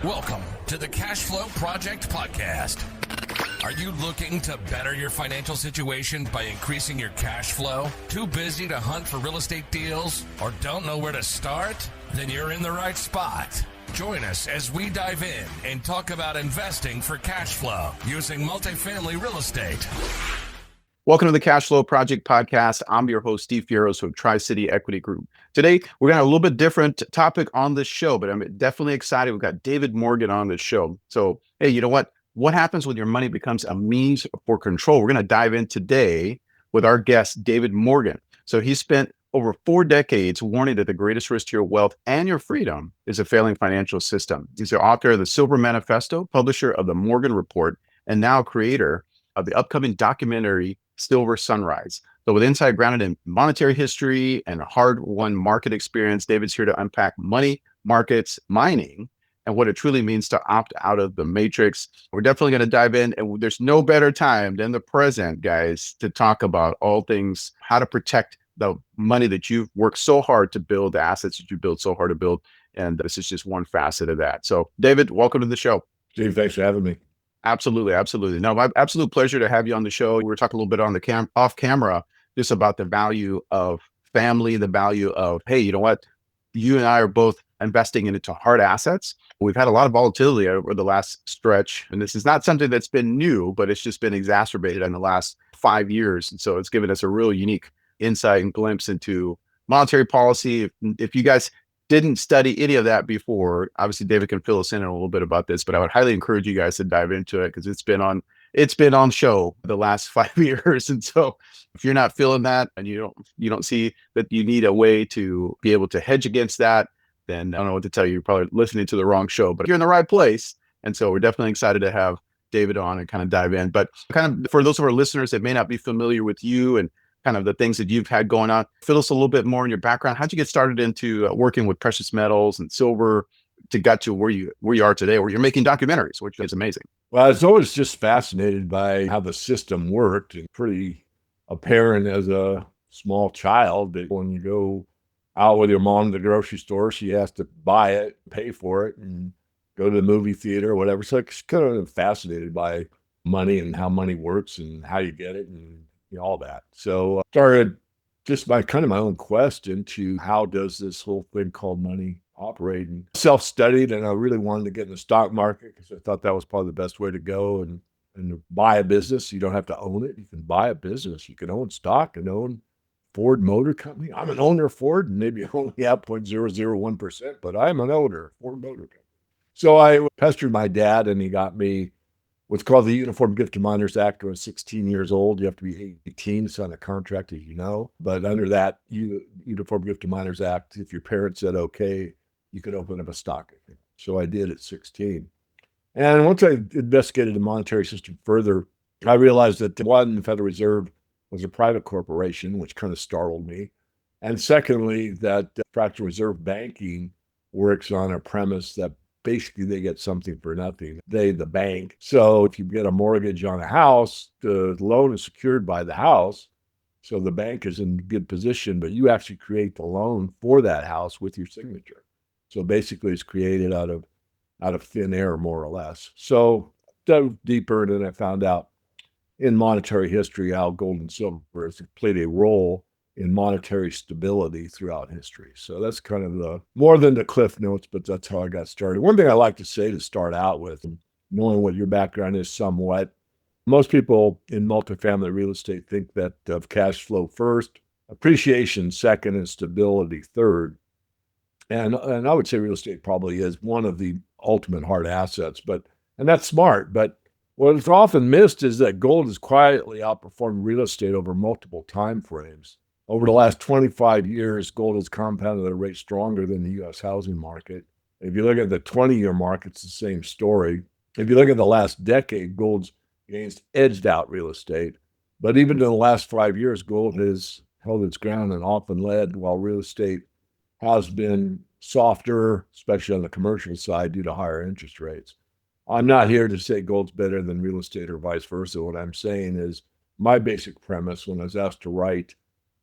Welcome to the Cashflow Project podcast. Are you looking to better your financial situation by increasing your cash flow? Too busy to hunt for real estate deals or don't know where to start? Then you're in the right spot. Join us as we dive in and talk about investing for cash flow using multifamily real estate. Welcome to the Cashflow Project podcast. I'm your host, Steve Fierros of Tri-City Equity Group. Today, we're going to have a little bit different topic on this show, but I'm definitely excited. We've got David Morgan on this show. So, hey, you know what? What happens when your money becomes a means for control? We're going to dive in today with our guest, David Morgan. So he spent over 4 decades warning that the greatest risk to your wealth and your freedom is a failing financial system. He's the author of the Silver Manifesto, publisher of the Morgan Report, and now creator of the upcoming documentary Silver Sunrise. So with insight grounded in monetary history and hard-won market experience, David's here to unpack money, markets, mining, and what it truly means to opt out of the matrix. We're definitely going to dive in, and there's no better time than the present, guys, to talk about all things, how to protect the money that you've worked so hard to build, the assets that you built so hard to build. And this is just one facet of that. So David, welcome to the show. Steve, thanks for having me. Absolutely. Absolutely. No, my absolute pleasure to have you on the show. We were talking a little bit on the off camera, just about the value of family, the value of, hey, you know what? You and I are both investing into hard assets. We've had a lot of volatility over the last stretch, and this is not something that's been new, but it's just been exacerbated in the last 5 years. And so it's given us a real unique insight and glimpse into monetary policy. If you guys didn't study any of that before, obviously David can fill us in a little bit about this, but I would highly encourage you guys to dive into it because it's been on show the last 5 years. And so if you're not feeling that and you don't see that you need a way to be able to hedge against that, then I don't know what to tell you. You're probably listening to the wrong show, but you're in the right place. And so we're definitely excited to have David on and kind of dive in. But kind of for those of our listeners that may not be familiar with you and kind of the things that you've had going on, fill us a little bit more in your background. How'd you get started into working with precious metals and silver to get to where you are today, where you're making documentaries, which is amazing? Well, I was always just fascinated by how the system worked, and pretty apparent as a small child that when you go out with your mom to the grocery store, she has to buy it, pay for it, and go to the movie theater or whatever. So it's kind of fascinated by money and how money works and how you get it and all that. So I started just by kind of my own quest into how does this whole thing called money operate, and self-studied. And I really wanted to get in the stock market because I thought that was probably the best way to go and to buy a business. You don't have to own it. You can buy a business. You can own stock and own Ford Motor Company. I'm an owner of Ford, and maybe only have 0.001%, but I'm an owner of Ford Motor Company. So I pestered my dad, and he got me what's called the Uniform Gift of Minors Act. When I was 16 years old, you have to be 18 to sign a contract, as you know. But under that Uniform Gift of Minors Act, if your parents said okay, you could open up a stock account. So I did at 16. And once I investigated the monetary system further, I realized that one, the Federal Reserve was a private corporation, which kind of startled me. And secondly, that fractional reserve banking works on a premise that basically they get something for nothing. The bank. So if you get a mortgage on a house, the loan is secured by the house. So the bank is in good position, but you actually create the loan for that house with your signature. So basically it's created out of thin air, more or less. So dove deeper, and then I found out in monetary history how gold and silver has played a role in monetary stability throughout history. So that's kind of the more than the cliff notes, but that's how I got started. One thing I like to say to start out with, knowing what your background is somewhat, most people in multifamily real estate think that of cash flow first, appreciation second, and stability third. And I would say real estate probably is one of the ultimate hard assets, and that's smart. But what is often missed is that gold has quietly outperformed real estate over multiple time frames. Over the last 25 years, gold has compounded at a rate stronger than the U.S. housing market. If you look at the 20-year market, it's the same story. If you look at the last decade, gold's gains edged out real estate. But even in the last 5 years, gold has held its ground and often led, while real estate has been softer, especially on the commercial side, due to higher interest rates. I'm not here to say gold's better than real estate or vice versa. What I'm saying is my basic premise when I was asked to write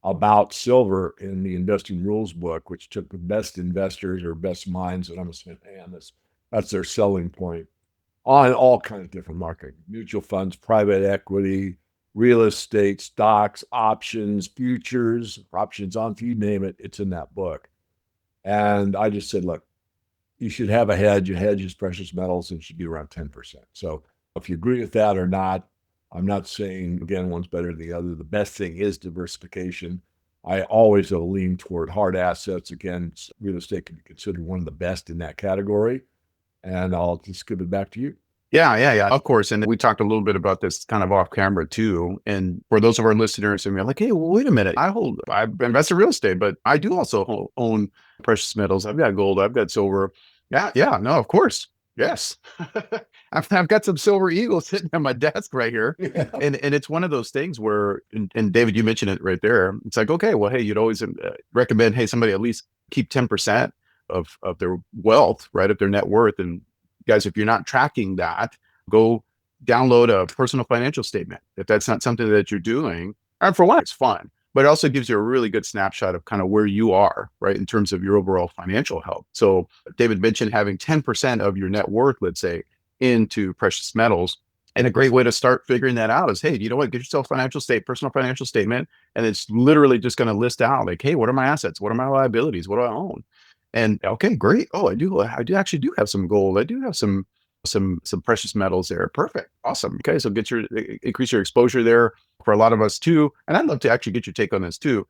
about silver in the investing rules book, which took the best investors or best minds, and I'm saying, man, this That's their selling point on all kinds of different market, mutual funds, private equity, real estate, stocks, options, futures, options on, you name it, it's in that book. And I just said, look, you should have a hedge. A hedge is precious metals and it should be around 10%. So if you agree with that or not, I'm not saying, again, one's better than the other. The best thing is diversification. I always will lean toward hard assets. Again, real estate can be considered one of the best in that category. And I'll just give it back to you. Yeah. Of course. And we talked a little bit about this kind of off camera too. And for those of our listeners who are like, hey, well, wait a minute. I invest in real estate, but I do also own precious metals. I've got gold. I've got silver. Yeah. No, of course. Yes. I've got some silver eagles sitting on my desk right here. Yeah. And it's one of those things where, and David, you mentioned it right there. It's like, okay, well, hey, you'd always recommend, hey, somebody at least keep 10% of their wealth, right? Of their net worth. And guys, if you're not tracking that, go download a personal financial statement. If that's not something that you're doing, and for one, it's fun, but it also gives you a really good snapshot of kind of where you are, right, in terms of your overall financial health. So David mentioned having 10% of your net worth, let's say, into precious metals. And a great way to start figuring that out is, hey, you know what, get yourself a personal financial statement. And it's literally just going to list out like, hey, what are my assets? What are my liabilities? What do I own? And okay, great. Oh, I do actually do have some gold. I do have some precious metals there. Perfect. Awesome. Okay. So increase your exposure there for a lot of us too. And I'd love to actually get your take on this too.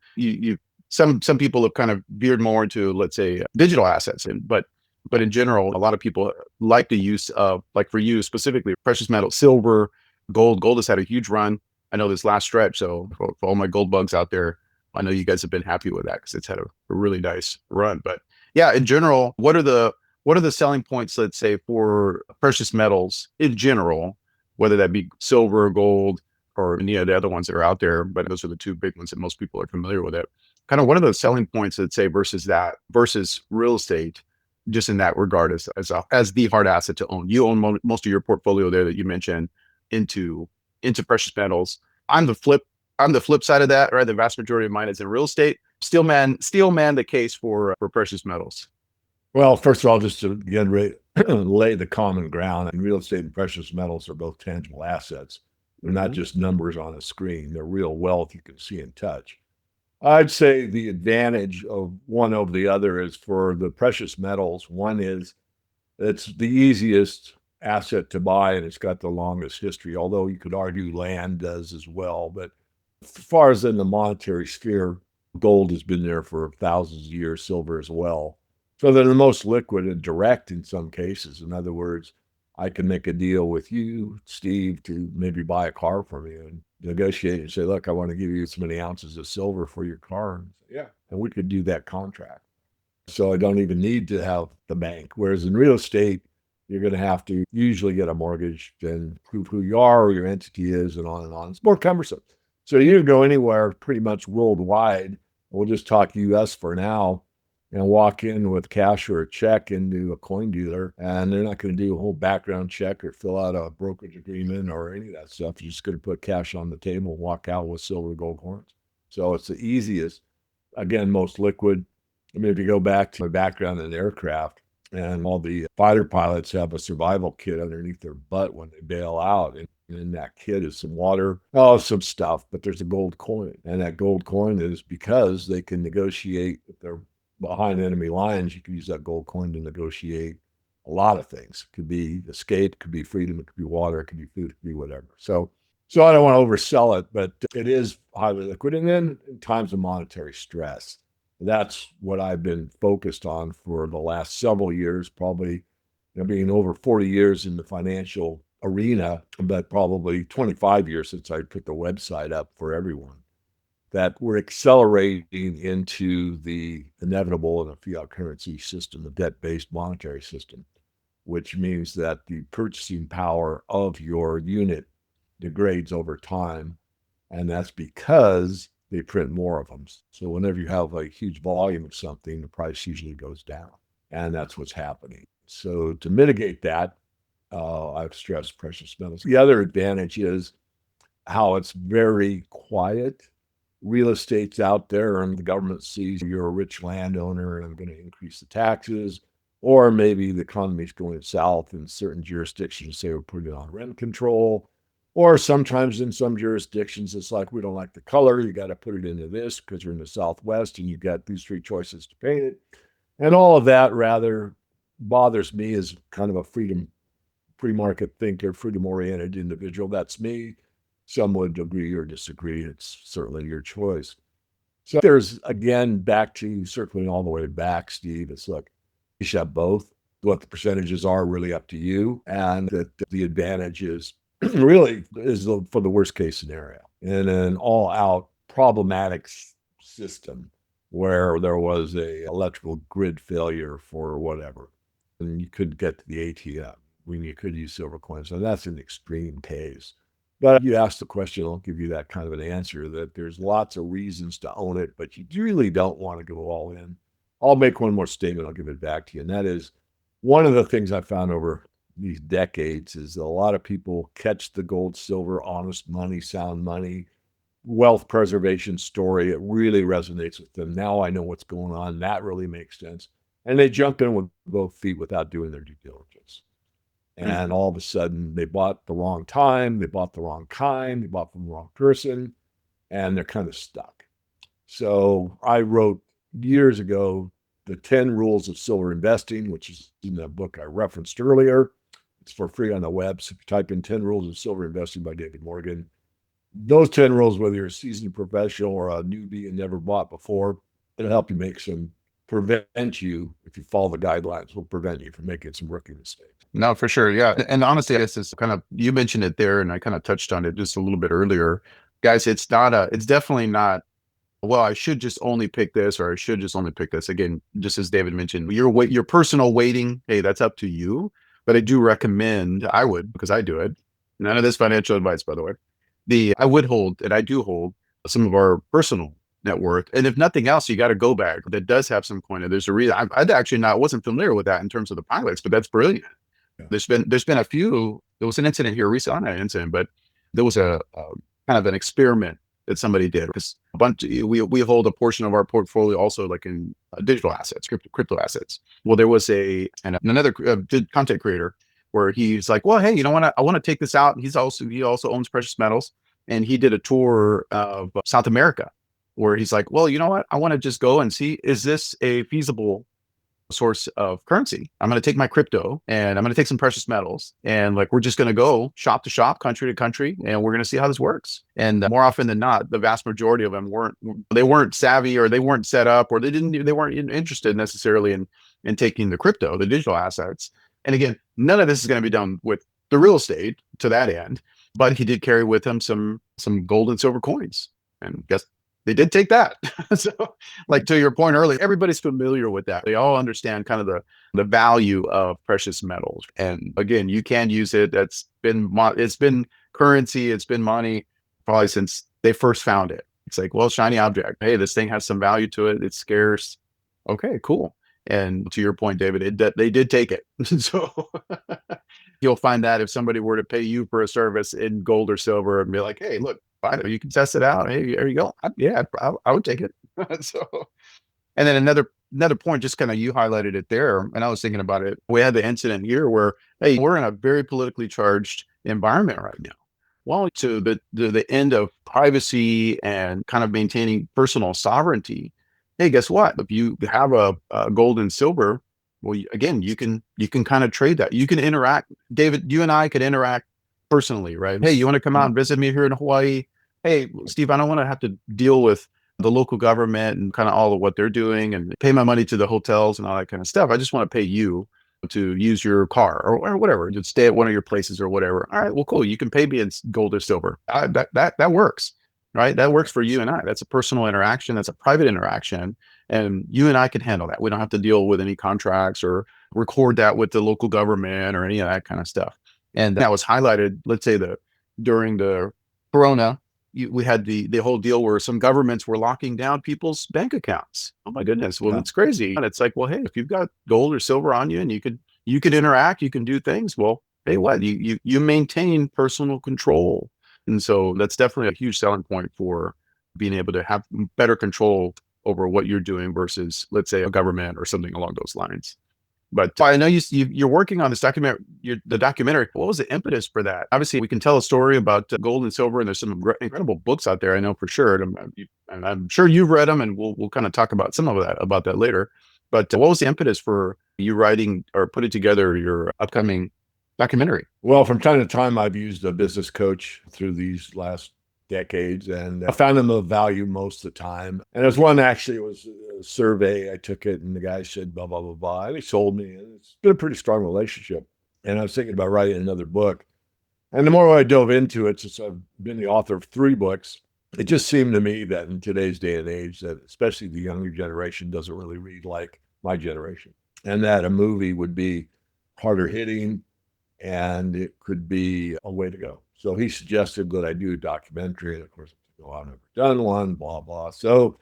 Some people have kind of veered more into, let's say, digital assets, but in general, a lot of people like the use of, like for you specifically, precious metal, silver, gold. Gold has had a huge run. I know this last stretch. So for all my gold bugs out there, I know you guys have been happy with that because it's had a really nice run. But yeah, in general, what are the selling points, let's say, for precious metals in general, whether that be silver, gold, or any of the other ones that are out there, but those are the two big ones that most people are familiar with it. Kind of what are the selling points, let's say, versus real estate, just in that regard as the hard asset to own. You own most of your portfolio there that you mentioned into precious metals. I'm the flip side of that, right? The vast majority of mine is in real estate. Steel man the case for precious metals. Well, first of all, just to again lay the common ground, and real estate and precious metals are both tangible assets. They're not just numbers on a screen. They're real wealth you can see and touch. I'd say the advantage of one over the other is for the precious metals. One is it's the easiest asset to buy and it's got the longest history, although you could argue land does as well. But as far as in the monetary sphere, gold has been there for thousands of years, silver as well. So they're the most liquid and direct in some cases. In other words, I can make a deal with you, Steve, to maybe buy a car from you and negotiate and say, look, I want to give you so many ounces of silver for your car. And yeah, and we could do that contract. So I don't even need to have the bank. Whereas in real estate, you're going to have to usually get a mortgage and prove who you are or your entity is and on and on. It's more cumbersome. So you can go anywhere pretty much worldwide. We'll just talk US for now and walk in with cash or a check into a coin dealer, and they're not going to do a whole background check or fill out a brokerage agreement or any of that stuff. You're just going to put cash on the table and walk out with silver gold coins. So it's the easiest, again, most liquid. I mean, if you go back to my background in aircraft, and all the fighter pilots have a survival kit underneath their butt when they bail out. And in that kit is some water, some stuff, but there's a gold coin. And that gold coin is because they can negotiate if they're behind enemy lines. You can use that gold coin to negotiate a lot of things. It could be escape, it could be freedom, it could be water, it could be food, it could be whatever. So I don't want to oversell it, but it is highly liquid. And then in times of monetary stress, that's what I've been focused on for the last several years, probably being over 40 years in the financial arena, but probably 25 years since I put the website up for everyone, that we're accelerating into the inevitable in a fiat currency system, the debt-based monetary system, which means that the purchasing power of your unit degrades over time. And that's because they print more of them. So whenever you have a huge volume of something, the price usually goes down. And that's what's happening. So to mitigate that, I've stressed precious metals. The other advantage is how it's very quiet. Real estate's out there and the government sees you're a rich landowner and I'm going to increase the taxes. or maybe the economy's going south in certain jurisdictions, say we're putting it on rent control. Or sometimes in some jurisdictions, it's like, we don't like the color. You got to put it into this because you're in the Southwest and you've got these three choices to paint it. And all of that rather bothers me as kind of a free market thinker, freedom oriented individual. That's me. Some would agree or disagree. It's certainly your choice. So there's, again, back to circling all the way back, Steve, it's look, you should have both. What the percentages are really up to you. And that the advantage is really is for the worst case scenario in an all out problematic system where there was a electrical grid failure for whatever, and you couldn't get to the ATM when you could use silver coins. And that's an extreme case. But you ask the question, I'll give you that kind of an answer, that there's lots of reasons to own it, but you really don't want to go all in. I'll make one more statement. I'll give it back to you. And that is, one of the things I found over these decades is a lot of people catch the gold, silver, honest money, sound money, wealth preservation story. It really resonates with them. Now I know what's going on. That really makes sense. And they jump in with both feet without doing their due diligence. And all of a sudden they bought the wrong time, they bought the wrong kind, they bought from the wrong person, and they're kind of stuck. So I wrote years ago, The 10 Rules of Silver Investing, which is in the book I referenced earlier. It's for free on the web. So if you type in 10 Rules of Silver Investing by David Morgan, those 10 rules, whether you're a seasoned professional or a newbie and never bought before, it'll help you prevent you, if you follow the guidelines, will prevent you from making some rookie mistakes. No, for sure. Yeah. And honestly, this is kind of, you mentioned it there and I kind of touched on it just a little bit earlier. Guys, it's definitely not, well, I should just only pick this or I should just only pick this. Again, just as David mentioned, your personal weighting, hey, that's up to you. But I do recommend, I would, because I do it. None of this financial advice, by the way. I would hold, and I do hold some of our personal net worth. And if nothing else, you got a go bag that does have some coin. And there's a reason. I'd actually wasn't familiar with that in terms of the pilots, but that's brilliant. Yeah. There's been a few. There was an incident here recently, not an incident, but there was a kind of an experiment that somebody did, because we hold a portion of our portfolio also like in digital assets, crypto assets. Well, there was another content creator where he's like, well, hey, you know what? I want to take this out. And he also owns precious metals, and he did a tour of South America where he's like, well, you know what? I want to just go and see, is this a feasible source of currency? I'm going to take my crypto and I'm going to take some precious metals, and like, we're just going to go shop to shop, country to country, and we're going to see how this works. And more often than not, the vast majority of them weren't savvy, or they weren't set up, or they weren't interested necessarily in taking the crypto, the digital assets. And again, none of this is going to be done with the real estate to that end, but he did carry with him some gold and silver coins, and guess they did take that. So, like, to your point earlier, everybody's familiar with that. They all understand kind of the value of precious metals. And again, you can use it. It's been currency, it's been money probably since they first found it. It's like, well, shiny object. Hey, this thing has some value to it. It's scarce. Okay, cool. And to your point, David, they did take it. So you'll find that if somebody were to pay you for a service in gold or silver and be like, hey, look, fine, you can test it out. Hey, there you go. I would take it. So, and then another point, just kind of, you highlighted it there, and I was thinking about it. We had the incident here where, hey, we're in a very politically charged environment right now. Well, to the end of privacy and kind of maintaining personal sovereignty. Hey, guess what? If you have a gold and silver, well, again, you can kind of trade that. You can interact. David, you and I could interact personally, right? Hey, you want to come out and visit me here in Hawaii? Hey, Steve, I don't want to have to deal with the local government and kind of all of what they're doing and pay my money to the hotels and all that kind of stuff. I just want to pay you to use your car or whatever, to stay at one of your places or whatever. All right, well, cool. You can pay me in gold or silver. That works. Right? That works for you and I. That's a personal interaction. That's a private interaction. And you and I can handle that. We don't have to deal with any contracts or record that with the local government or any of that kind of stuff. And that was highlighted, let's say during the Corona, we had the whole deal where some governments were locking down people's bank accounts. Oh my goodness. Well, It's crazy. And it's like, well, hey, if you've got gold or silver on you and you could interact, you can do things. Well, hey, what? You maintain personal control. And so that's definitely a huge selling point for being able to have better control over what you're doing versus, let's say, a government or something along those lines. But I know you're working on this the documentary. What was the impetus for that? Obviously, we can tell a story about gold and silver, and there's some incredible books out there. I know for sure, and I'm sure you've read them, and we'll kind of talk about some of that later. But what was the impetus for you writing or putting together your upcoming documentary? Well, from time to time, I've used a business coach through these last decades, and I found them of value most of the time. And there's one, actually, it was a survey. I took it, and the guy said, blah, blah, blah, blah. And he sold me. And it's been a pretty strong relationship. And I was thinking about writing another book. And the more I dove into it, since I've been the author of 3 books, it just seemed to me that in today's day and age, that especially the younger generation doesn't really read like my generation, and that a movie would be harder hitting, and it could be a way to go. So he suggested that I do a documentary. And of course, I've never done one, blah, blah. So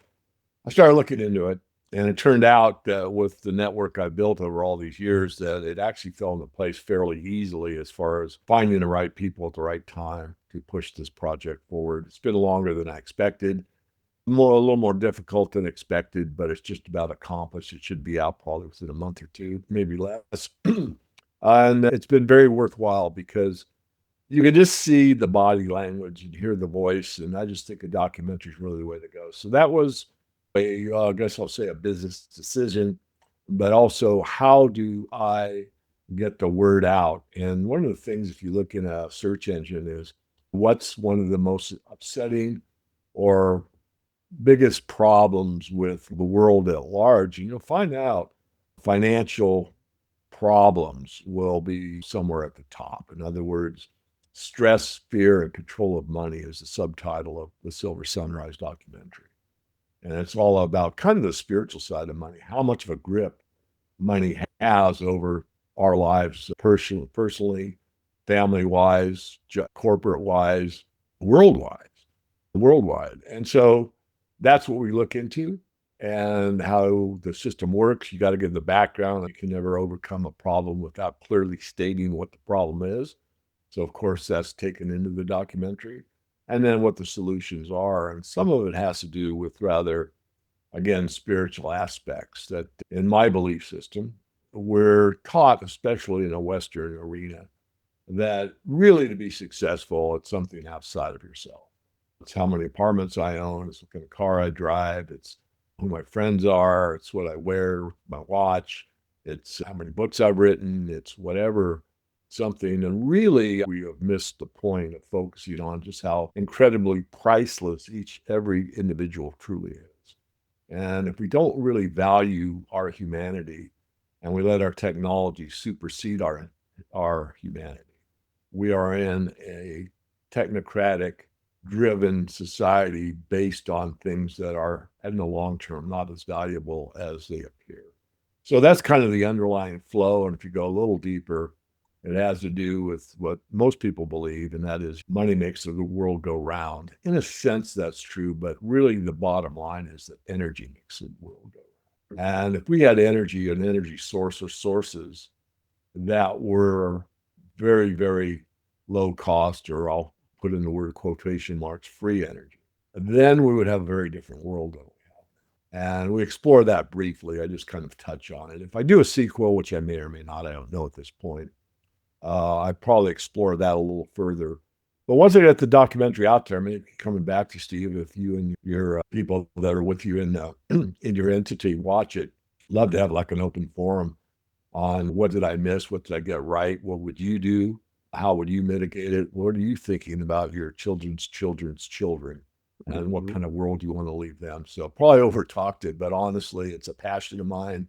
I started looking into it. And it turned out that with the network I built over all these years, that it actually fell into place fairly easily as far as finding the right people at the right time to push this project forward. It's been longer than I expected, a little more difficult than expected, but it's just about accomplished. It should be out probably within a month or 2, maybe less. And it's been very worthwhile because you can just see the body language and hear the voice. And I just think a documentary is really the way to go. So that was I guess I'll say a business decision, but also how do I get the word out? And one of the things, if you look in a search engine, is what's one of the most upsetting or biggest problems with the world at large? And you'll find out financial problems will be somewhere at the top. In other words, stress, fear, and control of money is the subtitle of the Silver Sunrise documentary. And it's all about kind of the spiritual side of money, how much of a grip money has over our lives, personally, family-wise, corporate-wise, worldwide. And so that's what we look into, and how the system works. You got to give the background. You can never overcome a problem without clearly stating what the problem is. So, of course, that's taken into the documentary. And then what the solutions are. And some of it has to do with rather, again, spiritual aspects that in my belief system, we're taught, especially in a Western arena, that really to be successful, it's something outside of yourself. It's how many apartments I own. It's what kind of car I drive. It's who my friends are. It's what I wear, my watch. It's how many books I've written. It's whatever something. And really, we have missed the point of focusing on just how incredibly priceless every individual truly is. And if we don't really value our humanity and we let our technology supersede our humanity, we are in a technocratic driven society based on things that are in the long term not as valuable as they appear. So that's kind of the underlying flow. And if you go a little deeper, it has to do with what most people believe, and that is money makes the world go round. In a sense, that's true, but really the bottom line is that energy makes the world go round. And if we had energy, an energy source or sources that were very, very low cost, or I'll put in the word quotation marks, free energy, then we would have a very different world than we have. And we explore that briefly. I just kind of touch on it. If I do a sequel, which I may or may not, I don't know at this point, I probably explore that a little further. But once I get the documentary out there, maybe coming back to Steve, if you and your people that are with you in in your entity watch it, love to have like an open forum on what did I miss, what did I get right, what would you do, how would you mitigate it, what are you thinking about your children's children, and what kind of world you want to leave them. So probably over talked it, but honestly, it's a passion of mine.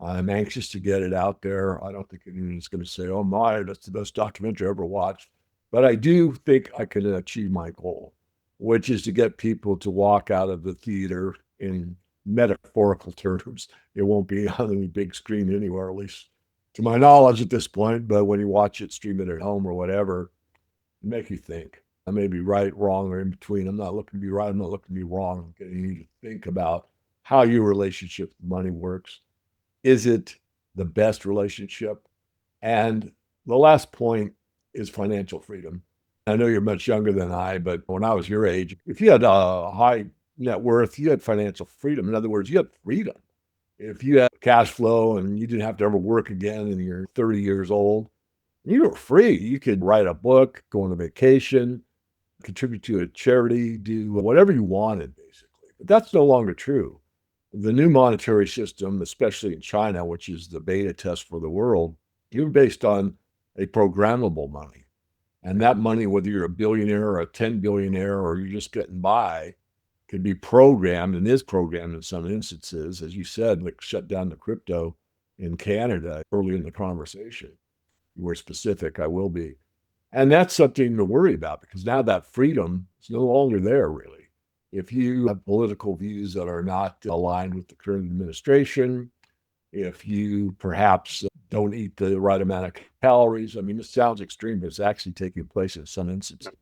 I'm anxious to get it out there. I don't think anyone's going to say, oh my, that's the best documentary I ever watched. But I do think I can achieve my goal, which is to get people to walk out of the theater in metaphorical terms. It won't be on any big screen anywhere, at least to my knowledge at this point. But when you watch it, stream it at home or whatever, make you think. I may be right, wrong, or in between. I'm not looking to be right. I'm not looking to be wrong. I'm getting you to think about how your relationship with money works. Is it the best relationship? And the last point is financial freedom. I know you're much younger than I, but when I was your age, if you had a high net worth, you had financial freedom. In other words, you had freedom. If you had cash flow and you didn't have to ever work again and you're 30 years old, you were free. You could write a book, go on a vacation, contribute to a charity, do whatever you wanted, basically. But that's no longer true. The new monetary system, especially in China, which is the beta test for the world, you're based on a programmable money. And that money, whether you're a billionaire or a 10 billionaire or you're just getting by, can be programmed and is programmed in some instances. As you said, like shut down the crypto in Canada early in the conversation. You were specific, I will be. And that's something to worry about because now that freedom is no longer there, really. If you have political views that are not aligned with the current administration, if you perhaps don't eat the right amount of calories, I mean, this sounds extreme, but it's actually taking place in some instances.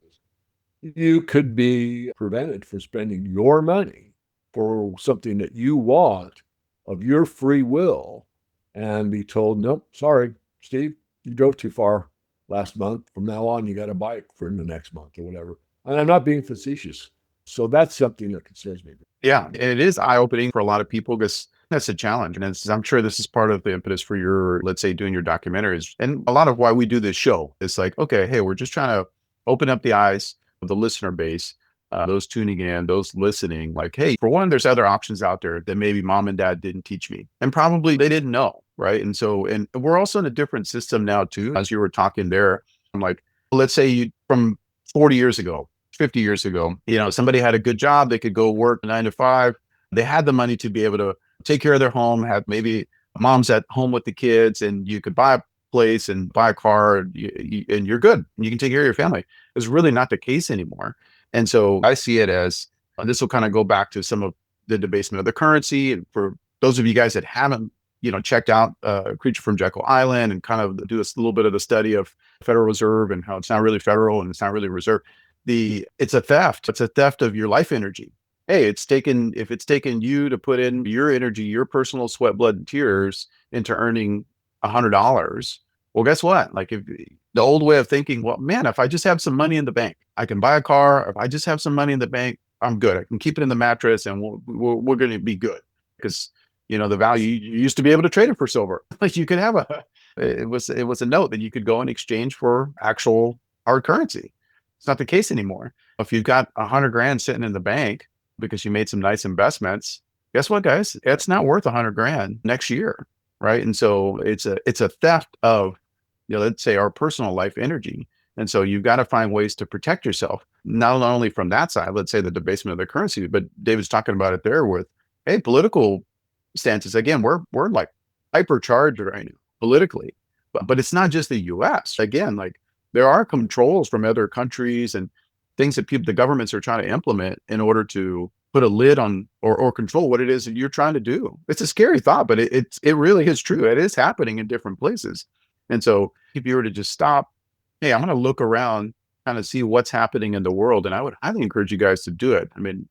You could be prevented from spending your money for something that you want of your free will and be told, nope, sorry, Steve, you drove too far last month. From now on, you got to buy it for the next month or whatever. And I'm not being facetious. So that's something that concerns me. Yeah, and it is eye-opening for a lot of people because that's a challenge. And I'm sure this is part of the impetus for your, let's say, doing your documentaries. And a lot of why we do this show is like, okay, hey, we're just trying to open up the eyes of the listener base, those tuning in, those listening. Like, hey, for one, there's other options out there that maybe mom and dad didn't teach me. And probably they didn't know, right? And so, and we're also in a different system now too. As you were talking there, I'm like, let's say you from 40 years ago, 50 years ago, somebody had a good job. They could go work 9 to 5. They had the money to be able to take care of their home, have maybe mom's at home with the kids, and you could buy a place and buy a car and you're good. You can take care of your family. It's really not the case anymore. And so I see it as, this will kind of go back to some of the debasement of the currency. And for those of you guys that haven't, checked out Creature from Jekyll Island and kind of do a little bit of the study of Federal Reserve and how it's not really federal and it's not really reserve. It's a theft. It's a theft of your life energy. Hey, if it's taken you to put in your energy, your personal sweat, blood, and tears into earning $100, well, guess what? Like if the old way of thinking, well, man, if I just have some money in the bank, I can buy a car. If I just have some money in the bank, I'm good. I can keep it in the mattress and we're going to be good because, the value, you used to be able to trade it for silver. Like you could have it was a note that you could go and exchange for actual hard currency. It's not the case anymore. If you've got 100 grand sitting in the bank because you made some nice investments, guess what, guys? It's not worth 100 grand next year, right? And so it's a theft of, let's say our personal life energy. And so you've got to find ways to protect yourself, not only from that side, let's say the debasement of the currency, but David's talking about it there with, hey, political stances. Again, we're like hypercharged right now politically, but it's not just the US. Again, like there are controls from other countries and things that the governments are trying to implement in order to put a lid on or control what it is that you're trying to do. It's a scary thought, but it really is true. It is happening in different places. And so if you were to just stop, hey, I'm going to look around, kind of see what's happening in the world. And I would highly encourage you guys to do it. I mean,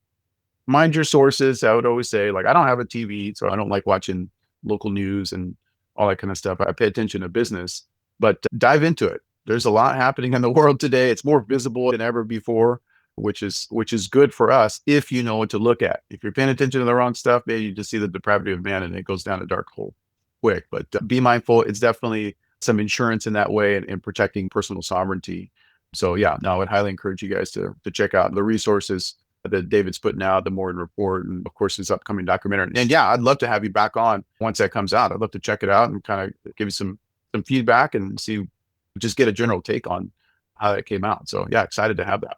mind your sources. I would always say, like, I don't have a TV, so I don't like watching local news and all that kind of stuff. I pay attention to business, but dive into it. There's a lot happening in the world today. It's more visible than ever before, which is good for us if you know what to look at. If you're paying attention to the wrong stuff, maybe you just see the depravity of man and it goes down a dark hole quick. But be mindful. It's definitely some insurance in that way and protecting personal sovereignty. So yeah, no, I would highly encourage you guys to check out the resources that David's putting out, the Morgan Report, and of course his upcoming documentary. And yeah, I'd love to have you back on once that comes out. I'd love to check it out and kind of give you some feedback and just get a general take on how that came out. So yeah, excited to have that.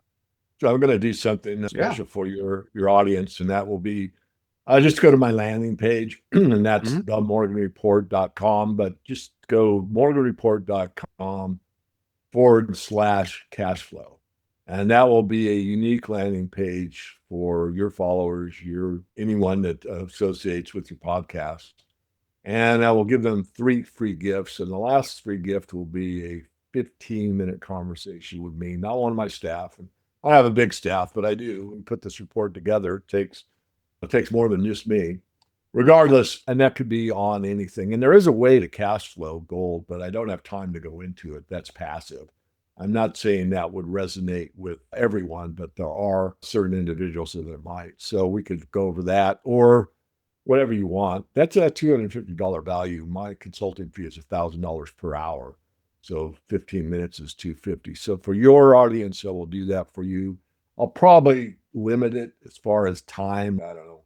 So I'm going to do something special for your audience, and that will be just go to my landing page, and that's themorganreport.com. But just go morganreport.com/cashflow. And that will be a unique landing page for your followers, anyone that associates with your podcast. And I will give them 3 free gifts. And the last free gift will be a 15-minute conversation with me, not one of my staff. And I have a big staff, but I do. We put this report together. It takes more than just me. Regardless, and that could be on anything. And there is a way to cash flow gold, but I don't have time to go into it. That's passive. I'm not saying that would resonate with everyone, but there are certain individuals that it might. So we could go over that, or whatever you want. That's a $250 value. My consulting fee is $1,000 per hour. So 15 minutes is $250. So for your audience, I will do that for you. I'll probably limit it as far as time. I don't know.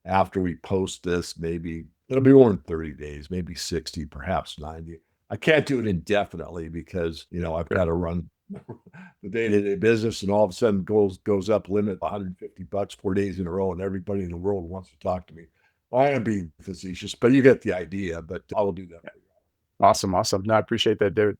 After we post this, maybe it'll be more than 30 days, maybe 60, perhaps 90. I can't do it indefinitely because, I've got to run the day-to-day business, and all of a sudden goes up limit $150 4 days in a row, and everybody in the world wants to talk to me. I am being facetious, but you get the idea. But I will do that for you. Awesome. Awesome. No, I appreciate that, David.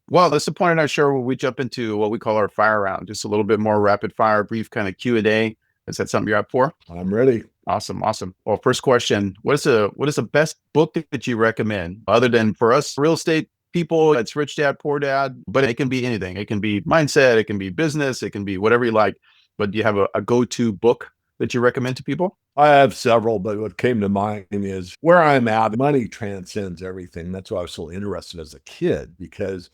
Well, that's the point in our show where we jump into what we call our fire round, just a little bit more rapid fire, brief kind of Q&A. Is that something you're up for? I'm ready. Awesome. Awesome. Well, first question, what is the best book that you recommend other than for us real estate people? It's Rich Dad, Poor Dad, but it can be anything. It can be mindset. It can be business. It can be whatever you like. But do you have a go-to book that you recommend to people? I have several, but what came to mind is where I'm at. Money transcends everything. That's why I was so interested as a kid, because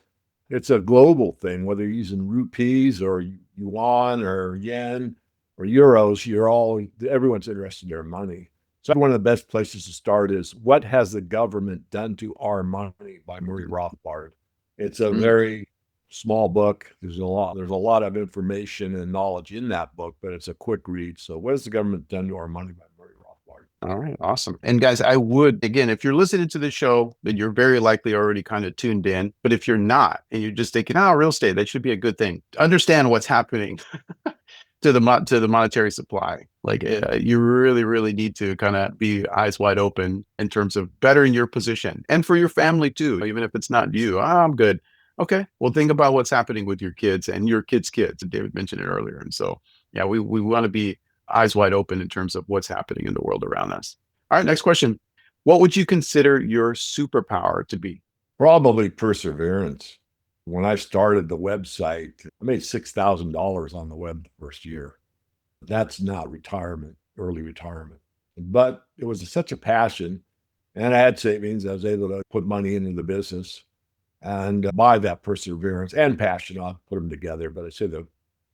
it's a global thing, whether you're using rupees or yuan or yen or euros, everyone's interested in their money. So one of the best places to start is What Has the Government Done to Our Money by Murray Rothbard. It's a very small book. There's a lot of information and knowledge in that book, but it's a quick read. So What Has the Government Done to Our Money by Murray Rothbard. All right, awesome. And guys, I would, again, if you're listening to the show, then you're very likely already kind of tuned in. But if you're not, and you're just thinking, real estate, that should be a good thing. Understand what's happening to the monetary supply. Like you really, really need to kind of be eyes wide open in terms of bettering your position and for your family too, even if it's not you. I'm good. Okay, well, think about what's happening with your kids and your kids' kids. David mentioned it earlier. And so, yeah, we want to be eyes wide open in terms of what's happening in the world around us. All right, next question. What would you consider your superpower to be? Probably perseverance. When I started the website, I made $6,000 on the web the first year. That's not early retirement. But it was such a passion, and I had savings. I was able to put money into the business. And by that perseverance and passion, I'll put them together. But I say the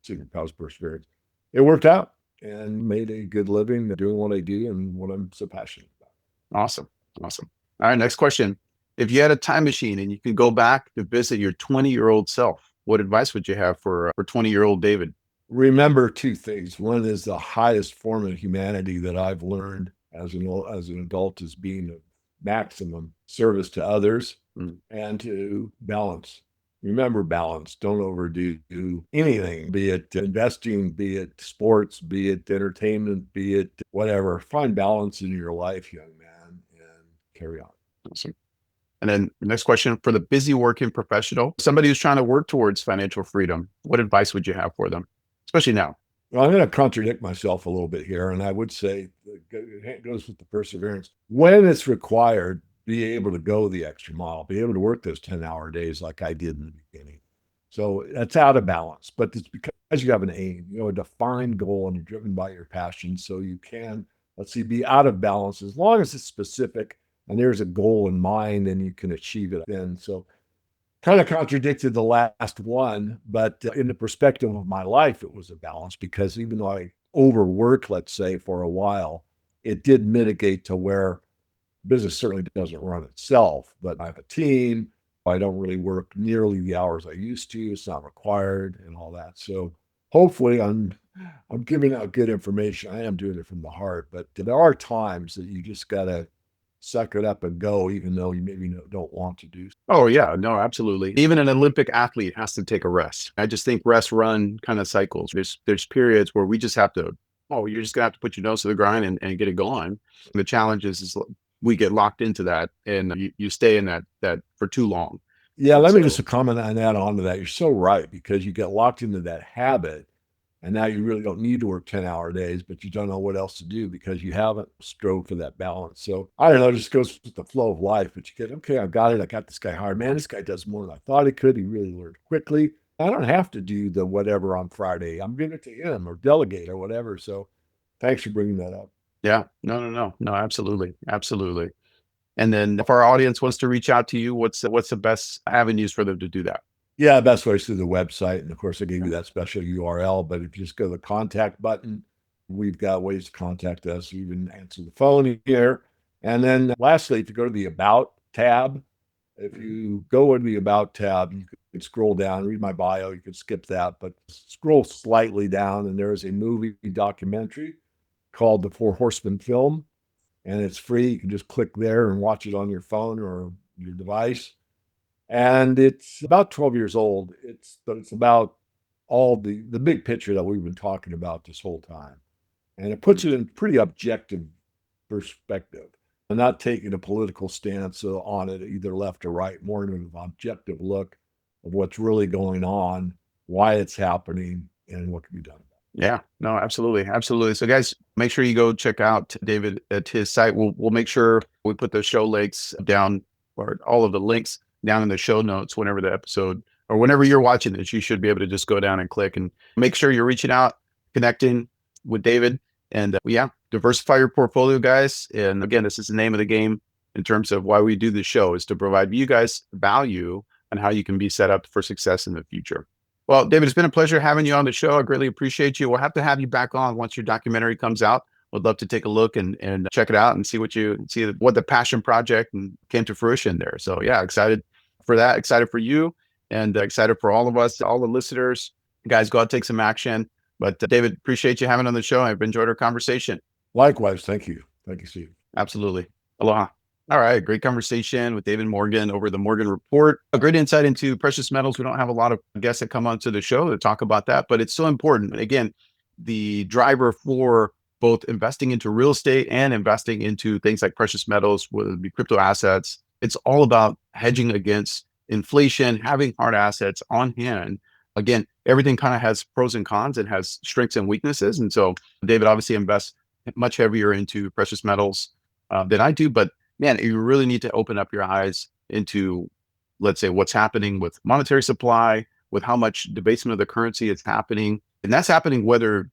superpower is perseverance. It worked out and made a good living doing what I do and what I'm so passionate about. Awesome. Awesome. All right, next question. If you had a time machine and you could go back to visit your 20-year-old self, what advice would you have for 20-year-old David? Remember two things. One is the highest form of humanity that I've learned as an adult is being of maximum service to others and to balance. Remember balance. Don't overdo anything, be it investing, be it sports, be it entertainment, be it whatever. Find balance in your life, young man, and carry on. Awesome. And then the next question, for the busy working professional, somebody who's trying to work towards financial freedom, what advice would you have for them, especially now? Well, I'm going to contradict myself a little bit here. And I would say it goes with the perseverance. When it's required, be able to go the extra mile, be able to work those 10-hour days like I did in the beginning. So that's out of balance, but it's because you have an aim, a defined goal, and you're driven by your passion. So you can, be out of balance as long as it's specific and there's a goal in mind and you can achieve it then. So kind of contradicted the last one, but in the perspective of my life, it was a balance because even though I overworked, let's say, for a while, it did mitigate to where business certainly doesn't run itself, but I have a team. I don't really work nearly the hours I used to. It's not required and all that. So hopefully I'm giving out good information. I am doing it from the heart, but there are times that you just got to suck it up and go, even though you maybe don't want to do. Oh yeah, no, absolutely. Even an Olympic athlete has to take a rest. I just think rest run kind of cycles. There's periods where we just have to, you're just gonna have to put your nose to the grind and get it going. The challenge is we get locked into that and you stay in that for too long. Yeah, let me just comment on that onto that. You're so right, because you get locked into that habit. And now you really don't need to work 10-hour days, but you don't know what else to do because you haven't strove for that balance. So I don't know, it just goes with the flow of life. But you get, okay, I got it. I got this guy hired. Man, this guy does more than I thought he could. He really learned quickly. I don't have to do the whatever on Friday. I'm giving it to him or delegate or whatever. So thanks for bringing that up. Yeah, no, absolutely. Absolutely. And then if our audience wants to reach out to you, what's the best avenues for them to do that? Yeah, best way is through the website. And of course, I gave you that special URL, but if you just go to the contact button We've got ways to contact us. You can answer the phone here. And then lastly, if you go to the About tab, if you go to the About tab, you can scroll down, read my bio. You can skip that, but scroll slightly down, and there is a movie documentary called The Four Horsemen Film, and it's free. You can just click there and watch it on your phone or your device. And it's about 12 years old. But it's about all the big picture that we've been talking about this whole time. And it puts it in pretty objective perspective. I'm not taking a political stance on it, either left or right, more of an objective look of what's really going on, why it's happening, and what can be done. Yeah, no, absolutely. Absolutely. So guys, make sure you go check out David at his site. We'll make sure we put the show links down, or all of the links down in the show notes whenever the episode, or whenever you're watching this. You should be able to just go down and click, and make sure you're reaching out, connecting with David, and yeah, diversify your portfolio, guys. And again, this is the name of the game in terms of why we do this show, is to provide you guys value and how you can be set up for success in the future. Well, David, it's been a pleasure having you on the show. I greatly appreciate you. We'll have to have you back on once your documentary comes out. Would love to take a look and check it out and see what the passion project and came to fruition there. So yeah, excited for that. Excited for you, and excited for all of us, all the listeners. Guys, go out, take some action. But David, appreciate you having on the show. I've enjoyed our conversation. Likewise. Thank you. Thank you, Steve. Absolutely. Aloha. All right. Great conversation with David Morgan over the Morgan Report. A great insight into precious metals. We don't have a lot of guests that come onto the show to talk about that, but it's so important. Again, the driver for both investing into real estate and investing into things like precious metals, whether it be crypto assets, it's all about hedging against inflation, having hard assets on hand. Again, everything kind of has pros and cons and has strengths and weaknesses. And so David obviously invests much heavier into precious metals than I do, but man, you really need to open up your eyes into, let's say, what's happening with monetary supply, with how much debasement of the currency is happening. And that's happening whether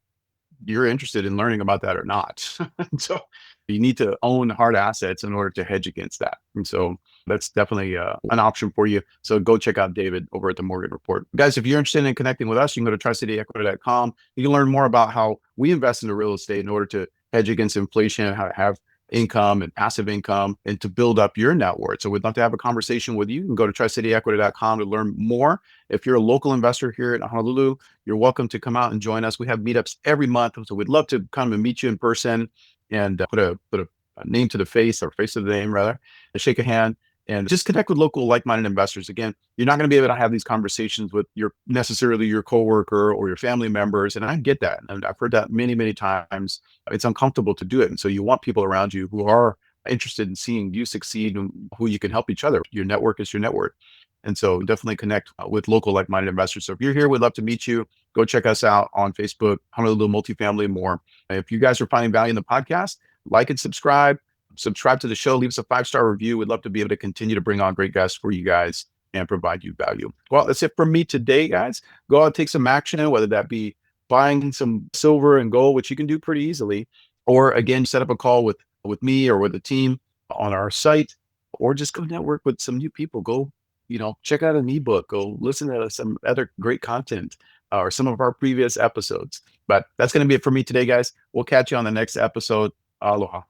you're interested in learning about that or not. So you need to own hard assets in order to hedge against that. And so that's definitely an option for you. So go check out David over at the Morgan Report. Guys, if you're interested in connecting with us, you can go to tricityequity.com. You can learn more about how we invest into real estate in order to hedge against inflation, how to have income and passive income, and to build up your net worth. So we'd love to have a conversation with you. You can go to tricityequity.com to learn more. If you're a local investor here in Honolulu, you're welcome to come out and join us. We have meetups every month. So we'd love to come and meet you in person and put a name to the face, or face to the name rather, and shake a hand and just connect with local like-minded investors. Again, you're not going to be able to have these conversations with necessarily your coworker or your family members. And I get that. And I've heard that many, many times. It's uncomfortable to do it. And so you want people around you who are interested in seeing you succeed and who you can help each other. Your network is your network. And so definitely connect with local like-minded investors. So if you're here, we'd love to meet you. Go check us out on Facebook, Honolulu Multifamily, more. If you guys are finding value in the podcast, like and subscribe to the show, leave us a 5-star review. We'd love to be able to continue to bring on great guests for you guys and provide you value. Well, that's it for me today, guys. Go out and take some action, whether that be buying some silver and gold, which you can do pretty easily, or again, set up a call with me or with the team on our site, or just go network with some new people. Go, check out an ebook, go listen to some other great content or some of our previous episodes. But that's going to be it for me today, guys. We'll catch you on the next episode. Aloha.